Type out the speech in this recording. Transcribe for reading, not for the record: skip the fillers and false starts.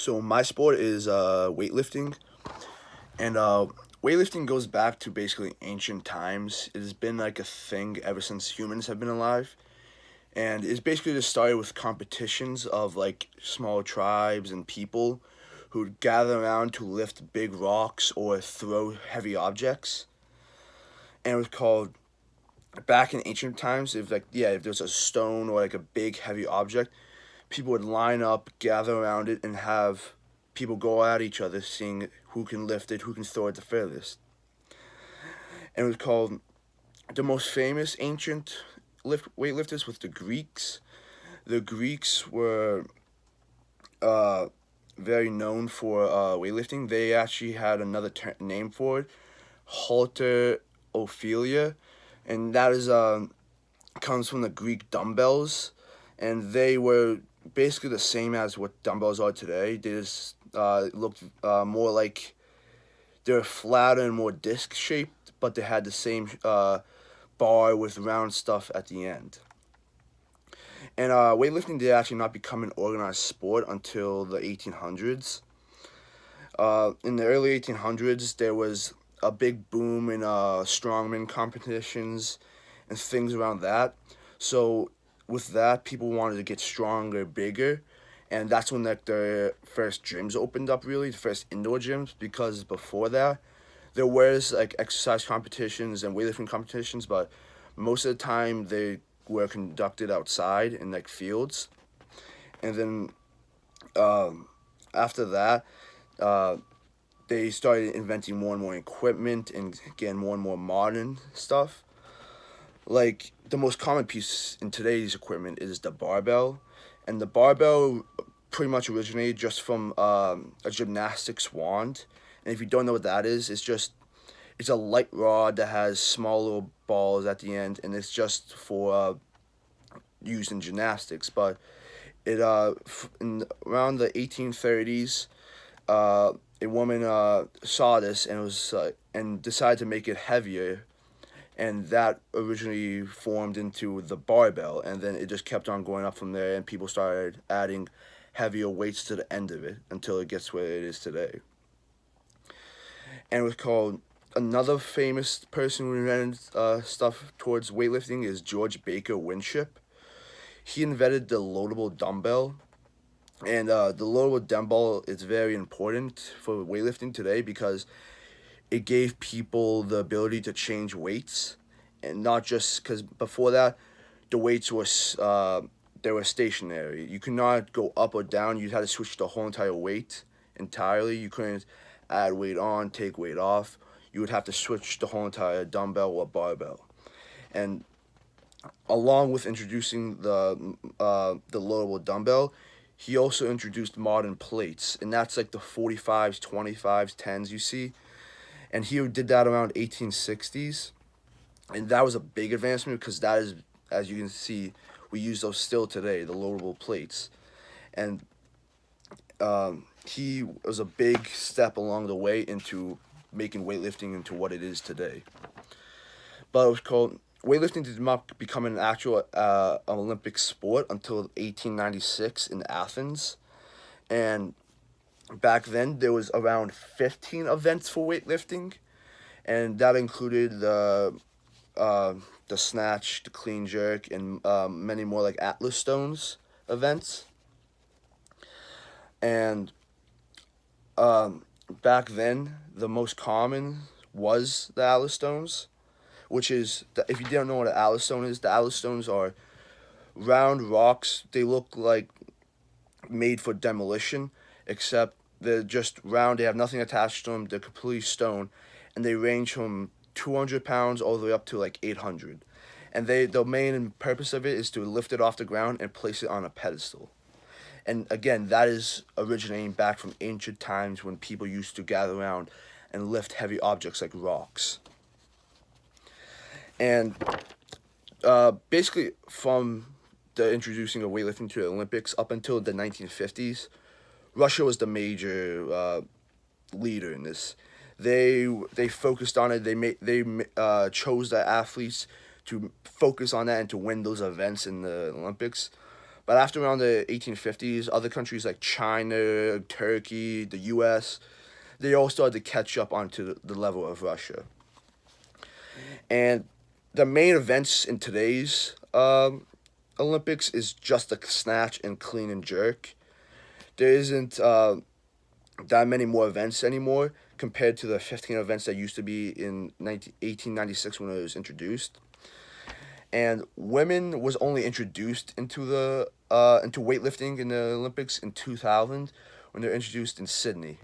So my sport is weightlifting, and weightlifting goes back to basically ancient times. It has been like a thing ever since humans have been alive, and it's basically just started with competitions of like small tribes and people who'd gather around to lift big rocks or throw heavy objects. And it was called back in ancient times. If there's a stone or like a big heavy object, people would line up, gather around it, and have people go at each other, seeing who can lift it, who can throw it the furthest. And it was called the most famous ancient weightlifters with the Greeks. The Greeks were uh, very known for weightlifting. They actually had another name for it, halterophilia, and that is comes from the Greek dumbbells, and they were basically the same as what dumbbells are today. They just looked more like they were flatter and more disc shaped, but they had the same bar with round stuff at the end. And weightlifting did actually not become an organized sport until the 1800s. In the early 1800s, there was a big boom in strongman competitions and things around that. So with that, people wanted to get stronger, bigger, and that's when like the first gyms opened up. Really, the first indoor gyms, because before that, there was like exercise competitions and weightlifting competitions, but most of the time they were conducted outside in like fields. And then after that, uh, they started inventing more and more equipment and getting more and more modern stuff. Like the most common piece in today's equipment is the barbell, and the barbell pretty much originated just from a gymnastics wand. And if you don't know what that is, it's a light rod that has small little balls at the end, and it's just for used in gymnastics. But in around the 1830s, a woman saw this and was and decided to make it heavier, and that originally formed into the barbell, and then it just kept on going up from there, and people started adding heavier weights to the end of it until it gets where it is today. And it was called another famous person who invented stuff towards weightlifting is George Baker Winship. He invented the loadable dumbbell, and the loadable dumbbell is very important for weightlifting today because it gave people the ability to change weights, and not just because before that, the weights were they were stationary. You could not go up or down. You had to switch the whole entire weight entirely. You couldn't add weight on, take weight off. You would have to switch the whole entire dumbbell or barbell. And along with introducing the loadable dumbbell, he also introduced modern plates, and that's like the 45s, 25s, 10s you see. And he did that around 1860s, and that was a big advancement because that is, as you can see, we use those still today, the loadable plates. And he was a big step along the way into making weightlifting into what it is today. But it was called weightlifting did not become an actual Olympic sport until 1896 in Athens, and back then there was around 15 events for weightlifting, and that included the snatch, the clean jerk, and many more like Atlas stones events. And back then, the most common was the Atlas stones, which is if you don't know what an Atlas stone is, the Atlas stones are round rocks. They look like made for demolition, except they're just round. They have nothing attached to them. They're completely stone, and they range from 200 pounds all the way up to like 800. And the main purpose of it is to lift it off the ground and place it on a pedestal. And again, that is originating back from ancient times when people used to gather around and lift heavy objects like rocks. And basically, from the introducing of weightlifting to the Olympics up until the 1950s, Russia was the major leader in this. They focused on it. They chose the athletes to focus on that and to win those events in the Olympics. But after around the 1850s, other countries like China, Turkey, the U.S., they all started to catch up onto the level of Russia. And the main events in today's Olympics is just the snatch and clean and jerk. There isn't that many more events anymore compared to the 15 events that used to be in 1896 when it was introduced. And women was only introduced into weightlifting in the Olympics in 2000 when they were introduced in Sydney.